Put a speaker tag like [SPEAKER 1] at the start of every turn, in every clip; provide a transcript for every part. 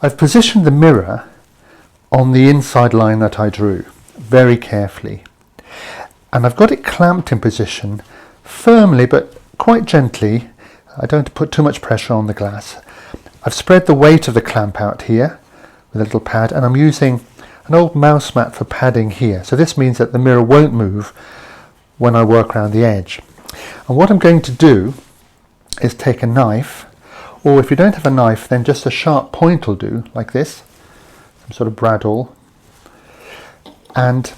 [SPEAKER 1] I've positioned the mirror on the inside line that I drew very carefully, and I've got it clamped in position firmly but quite gently. I don't put too much pressure on the glass. I've spread the weight of the clamp out here with a little pad, and I'm using an old mouse mat for padding here, so this means that the mirror won't move when I work around the edge. And what I'm going to do is take a knife, or if you don't have a knife then just a sharp point will do, like this, some sort of bradawl, and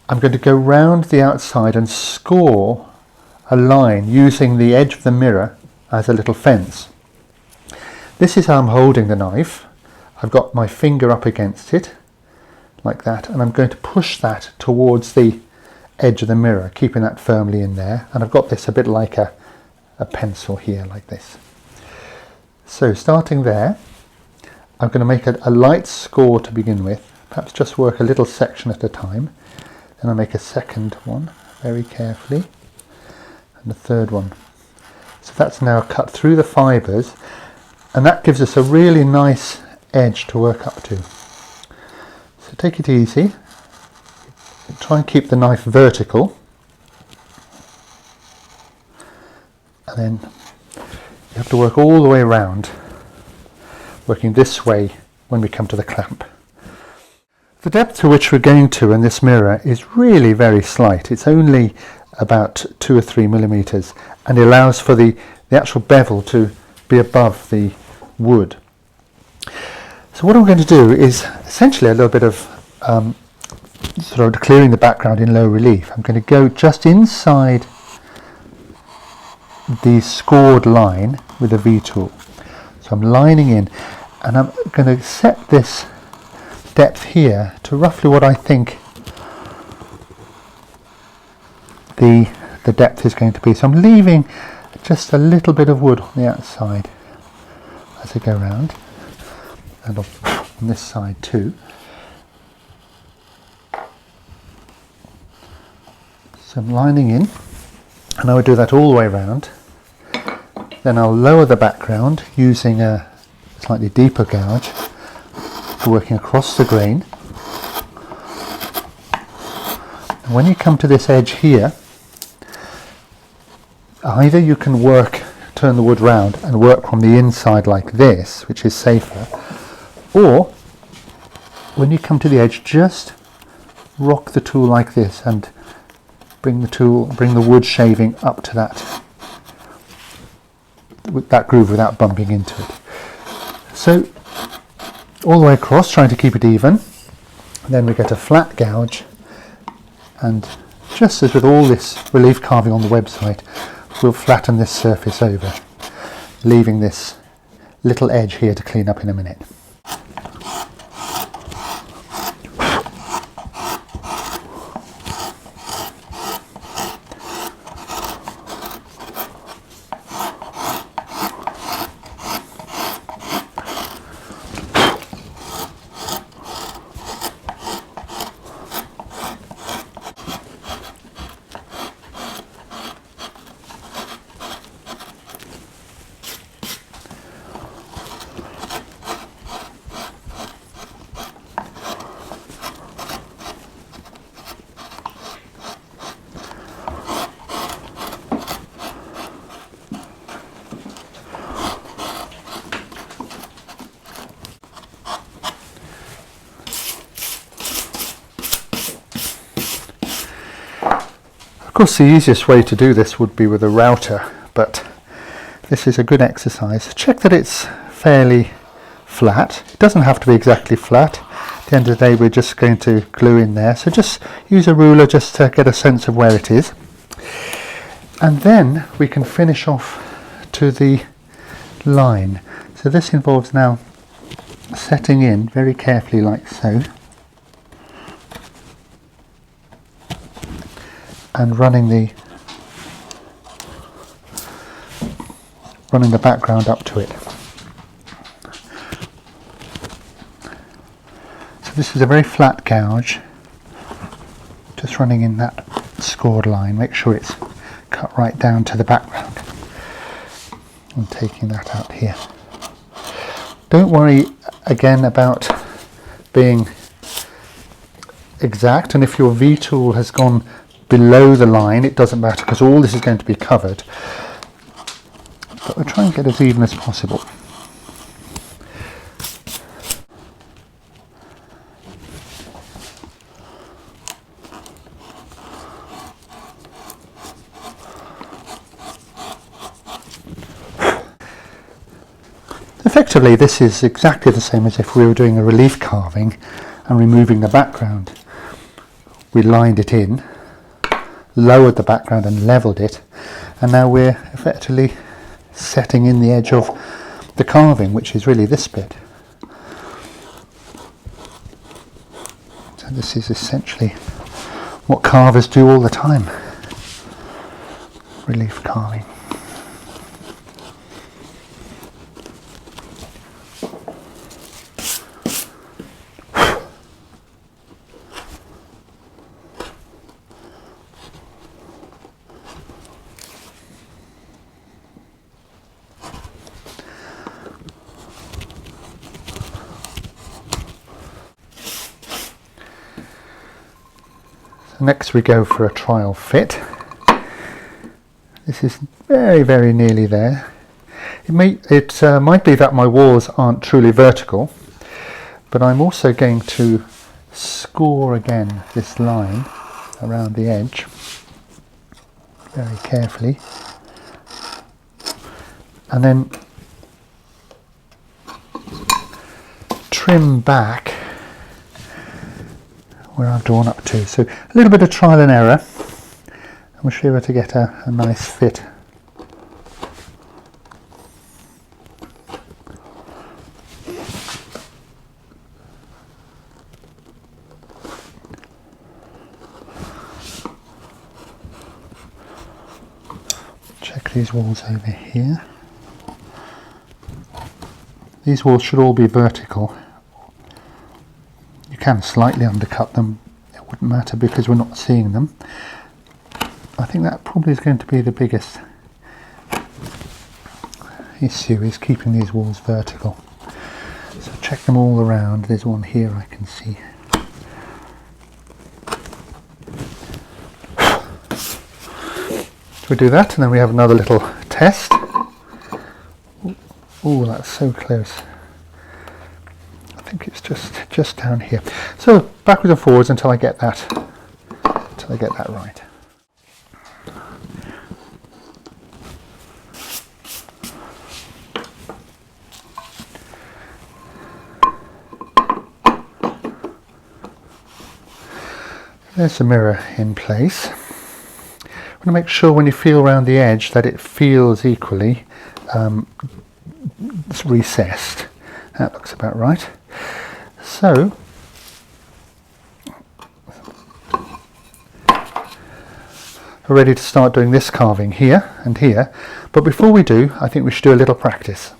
[SPEAKER 1] I'm going to go round the outside and score a line using the edge of the mirror as a little fence. This is how I'm holding the knife. I've got my finger up against it like that, and I'm going to push that towards the edge of the mirror, keeping that firmly in there, and I've got this a bit like a pencil here, like this. So starting there, I'm going to make a light score to begin with, perhaps just work a little section at a time. Then I'll make a second one very carefully, and a third one. So that's now cut through the fibres, and that gives us a really nice edge to work up to. So take it easy, try and keep the knife vertical, and then you have to work all the way around, working this way when we come to the clamp. The depth to which we're going to in this mirror is really very slight. It's only about 2 or 3 millimeters, and it allows for the actual bevel to be above the wood. So what I'm going to do is essentially a little bit of sort of clearing the background in low relief. I'm going to go just inside the scored line with a V-tool. So I'm lining in, and I'm going to set this depth here to roughly what I think the depth is going to be. So I'm leaving just a little bit of wood on the outside as I go around, and on this side too. So I'm lining in, and I would do that all the way around. Then I'll lower the background using a slightly deeper gouge, working across the grain. And when you come to this edge here, either you can turn the wood round and work from the inside like this, which is safer, or when you come to the edge, just rock the tool like this and bring the wood shaving up to that groove without bumping into it. So all the way across, trying to keep it even. Then we get a flat gouge, and just as with all this relief carving on the website, we'll flatten this surface over, leaving this little edge here to clean up in a minute. Of course, the easiest way to do this would be with a router, but this is a good exercise. Check that it's fairly flat. It doesn't have to be exactly flat. At the end of the day, we're just going to glue in there, so just use a ruler just to get a sense of where it is. And then we can finish off to the line. So this involves now setting in very carefully like so, and running the background up to it. So this is a very flat gouge, just running in that scored line. Make sure it's cut right down to the background, and taking that out here. Don't worry again about being exact, and if your V-tool has gone below the line, it doesn't matter because all this is going to be covered. But we'll try and get as even as possible. Effectively, this is exactly the same as if we were doing a relief carving and removing the background. We lined it in, lowered the background and levelled it, and now we're effectively setting in the edge of the carving, which is really this bit. So this is essentially what carvers do all the time, relief carving. Next we go for a trial fit. This is very, very nearly there. It might be that my walls aren't truly vertical, but I'm also going to score again this line around the edge very carefully, and then trim back where I've drawn up to. So a little bit of trial and error, and we'll be able to get a nice fit. Check these walls over here. These walls should all be vertical. You can slightly undercut them, it wouldn't matter because we're not seeing them. I think that probably is going to be the biggest issue, is keeping these walls vertical. So check them all around. There's one here I can see. So we do that, and then we have another little test. Oh, that's so close. I think it's just down here. So backwards and forwards until I get that right. There's the mirror in place. I want to make sure when you feel around the edge that it feels equally it's recessed. That looks about right. So we're ready to start doing this carving here and here, but before we do, I think we should do a little practice.